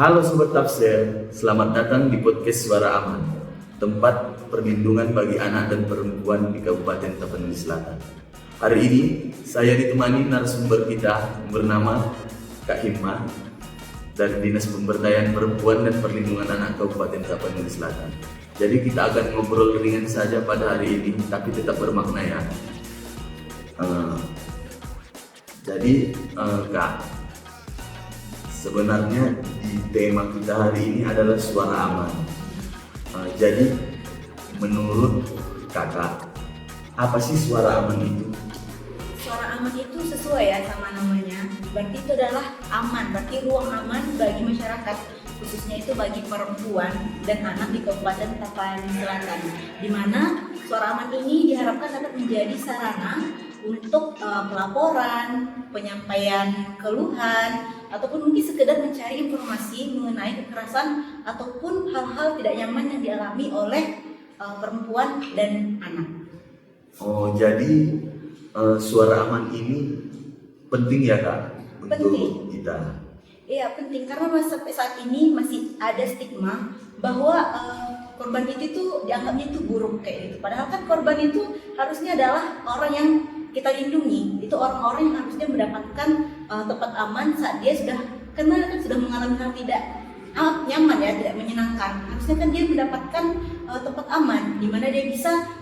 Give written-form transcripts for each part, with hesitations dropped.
Halo Sobat Tafsir, selamat datang di podcast Suara Aman, tempat perlindungan bagi anak dan perempuan di Kabupaten Tapanuli Selatan. Hari ini saya ditemani narasumber kita bernama Kak Himma dari Dinas Pemberdayaan Perempuan dan Perlindungan Anak Kabupaten Tapanuli Selatan. Jadi kita akan ngobrol ringan saja pada hari ini, tapi tetap bermakna ya. Kak, sebenarnya di tema kita hari ini adalah suara aman. Jadi menurut kakak, apa sih suara aman itu? Suara aman itu sesuai ya sama namanya. Berarti itu adalah aman, berarti ruang aman bagi masyarakat, khususnya itu bagi perempuan dan anak di Kabupaten Tapanuli Selatan. Di mana suara aman ini diharapkan dapat menjadi sarana untuk pelaporan, penyampaian keluhan, ataupun mungkin sekedar mencari informasi mengenai kekerasan ataupun hal-hal tidak nyaman yang dialami oleh perempuan dan anak. Oh, jadi suara aman ini penting ya Kak untuk kita? Iya penting, karena sampai saat ini masih ada stigma bahwa korban itu dianggapnya itu buruk kayak gitu. Padahal kan korban itu harusnya adalah orang yang kita lindungi, itu orang-orang yang harusnya mendapatkan tempat aman saat dia sudah sudah mengalami hal tidak nyaman ya, tidak menyenangkan. Harusnya kan dia mendapatkan tempat aman di mana dia bisa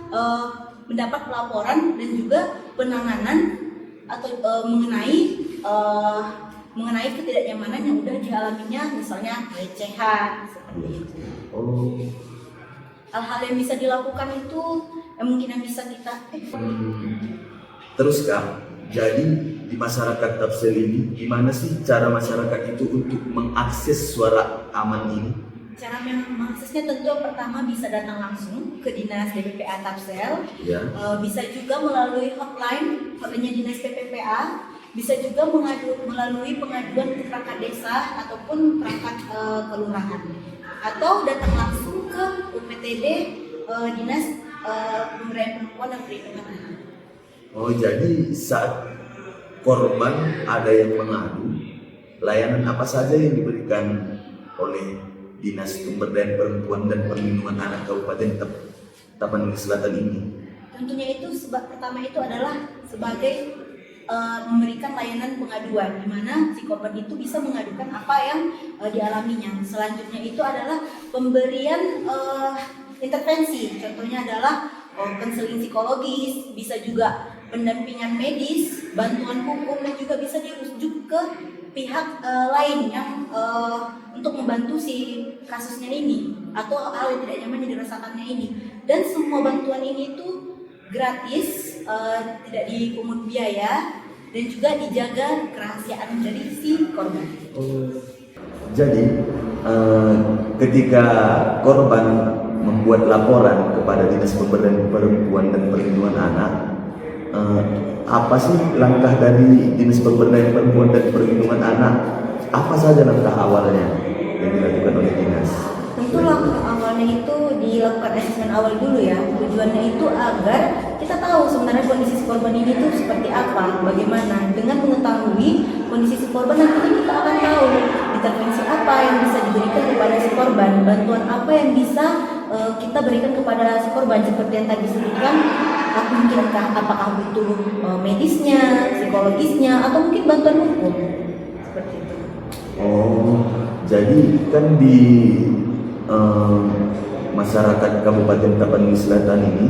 mendapat pelaporan dan juga penanganan atau mengenai ketidaknyamanan yang udah dialaminya, misalnya pelecehan seperti itu. Oh. Hal-hal yang bisa dilakukan itu mungkin yang bisa kita Terus Kak, jadi di masyarakat Tafsir ini gimana sih cara masyarakat itu untuk mengakses suara aman ini? Cara mengaksesnya tentu yang pertama bisa datang langsung ke Dinas PPPA Tapsel, Ya. Bisa juga melalui hotline-nya Dinas PPPA, bisa juga melalui pengaduan ke perangkat desa ataupun perangkat kelurahan, atau datang langsung ke UPTD Dinas Pemberdayaan Perempuan dan Perlindungan Anak. Oh, jadi saat korban ada yang mengadu, layanan apa saja yang diberikan oleh Dinas Pemberdayaan Perempuan dan Perlindungan Anak Kabupaten Tapanuli Selatan ini? Tentunya itu pertama itu adalah sebagai memberikan layanan pengaduan, di mana si korban itu bisa mengadukan apa yang dialaminya. Selanjutnya itu adalah pemberian intervensi, contohnya adalah konseling psikologis, bisa juga pendampingan medis, bantuan hukum, dan juga bisa dirujuk ke pihak lain yang untuk membantu si kasusnya ini atau hal yang tidak nyaman yang dirasakannya ini. Dan semua bantuan ini tuh gratis, tidak dipungut biaya, dan juga dijaga kerahasiaan dari si korban. Jadi ketika korban membuat laporan kepada Dinas Pemberdayaan Perempuan dan Perlindungan Anak, apa sih langkah dari Dinas Pemberdayaan Perempuan dan Perlindungan Anak? Apa saja langkah awalnya yang dilakukan oleh dinas? Tentu langkah awalnya itu dilakukan asesmen awal dulu ya. Tujuannya itu agar kita tahu sebenarnya kondisi si korban ini tuh seperti apa, bagaimana. Dengan mengetahui kondisi si korban, nanti kita akan tahu intervensi apa yang bisa diberikan kepada si korban, bantuan apa yang bisa kita berikan kepada si korban, seperti yang tadi disebutkan. Apakah butuh medisnya, psikologisnya, atau mungkin bantuan hukum seperti itu. Oh, jadi kan di masyarakat Kabupaten Tapanuli Selatan ini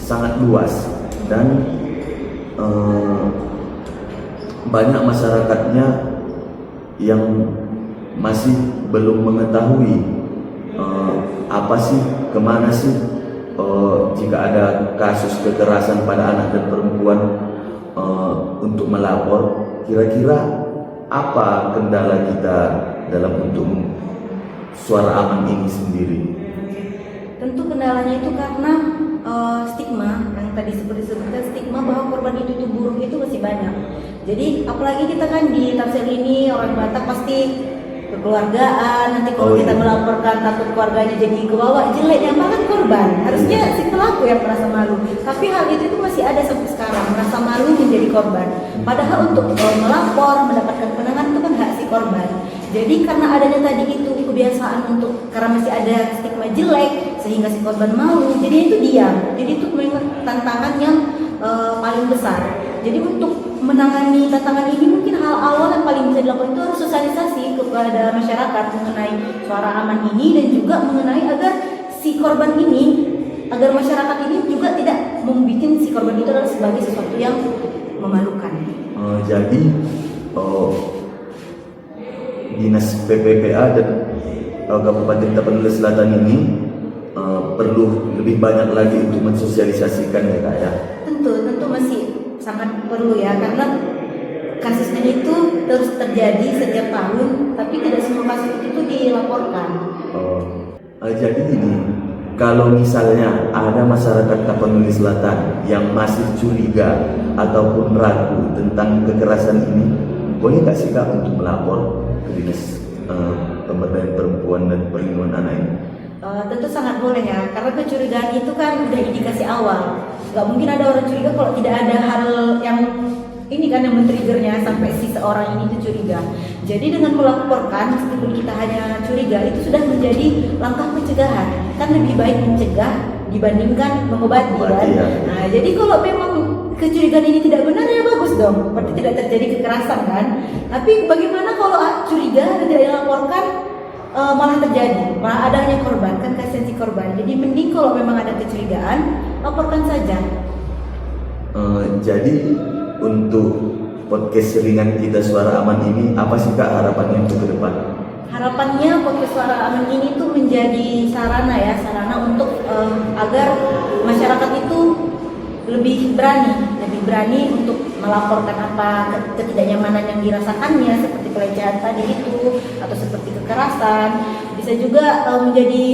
sangat luas dan banyak masyarakatnya yang masih belum mengetahui apa sih, kemana sih jika ada kasus kekerasan pada anak dan perempuan untuk melapor. Kira-kira apa kendala kita dalam untuk suara aman ini sendiri? Tentu kendalanya itu karena stigma yang tadi seperti disebutkan, stigma bahwa korban itu buruk itu masih banyak. Jadi apalagi kita kan di Tafsir ini orang Batak pasti kekeluargaan, nanti kalau kita melaporkan takut keluarganya jadi kebawa jelek, yang banget korban. Harusnya si pelaku yang merasa malu. Tapi hal itu masih ada sampai sekarang, merasa malu menjadi korban. Padahal untuk melapor, mendapatkan penanganan itu kan hak si si korban. Jadi karena adanya tadi itu kebiasaan untuk karena masih ada stigma jelek sehingga si korban malu, jadi itu diam. Jadi itu memang tantangan yang paling besar. Jadi untuk menangani tantangan ini mungkin hal awal yang paling bisa dilakukan itu harus sosialisasi kepada masyarakat mengenai suara aman ini dan juga mengenai agar si korban ini, agar masyarakat ini juga tidak membuat si korban itu adalah sebagai sesuatu yang memalukan. Jadi Dinas PPPA dan Kabupaten Tapanuli Selatan ini perlu lebih banyak lagi untuk mensosialisasikan ya Kak ya. Tentu masih sangat perlu ya, karena kasusnya itu terus terjadi setiap tahun, tapi tidak semua kasus itu dilaporkan. Jadi ini, kalau misalnya ada masyarakat Tapanuli Selatan yang masih curiga ataupun ragu tentang kekerasan ini, boleh nggak sih Kak untuk melapor ke Dinas Pemberdayaan Perempuan dan Perlindungan Anak ini? Tentu sangat boleh ya, karena kecurigaan itu kan udah indikasi awal. Gak mungkin ada orang curiga kalau tidak ada hal yang ini kan yang men-triggernya sampai si seorang ini itu curiga. Jadi dengan melaporkan, meskipun kita hanya curiga, itu sudah menjadi langkah pencegahan. Kan lebih baik mencegah dibandingkan mengobati kan. Ya. Nah, jadi kalau memang kecurigaan ini tidak benar ya bagus dong, berarti tidak terjadi kekerasan kan. Tapi bagaimana kalau curiga dan tidak dilaporkan, malah terjadi, malah adanya korban, kan kasihan si korban. Jadi mending kalau memang ada kecurigaan, laporkan saja. Jadi untuk podcast ringan kita Suara Aman ini, apa sih Kak harapannya untuk ke depan? Harapannya podcast Suara Aman ini tuh menjadi sarana untuk agar masyarakat itu lebih berani untuk melaporkan apa ketidaknyamanan yang dirasakannya, seperti pelecehan tadi itu atau seperti kekerasan. Bisa juga menjadi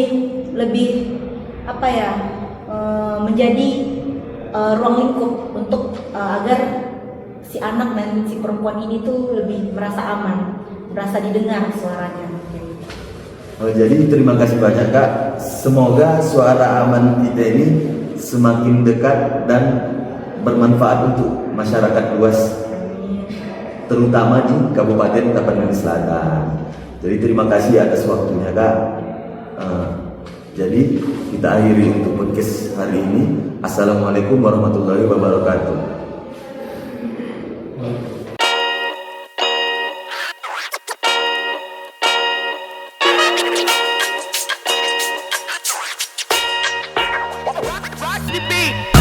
lebih menjadi ruang lingkup untuk agar si anak dan si perempuan ini tuh lebih merasa aman, merasa didengar suaranya. Jadi terima kasih banyak Kak. Semoga suara aman kita ini semakin dekat dan bermanfaat untuk masyarakat luas, terutama di Kabupaten Tapanuli Selatan. Jadi terima kasih atas waktunya Kak. Jadi kita akhiri untuk podcast hari ini. Assalamualaikum warahmatullahi wabarakatuh. Rock the beat.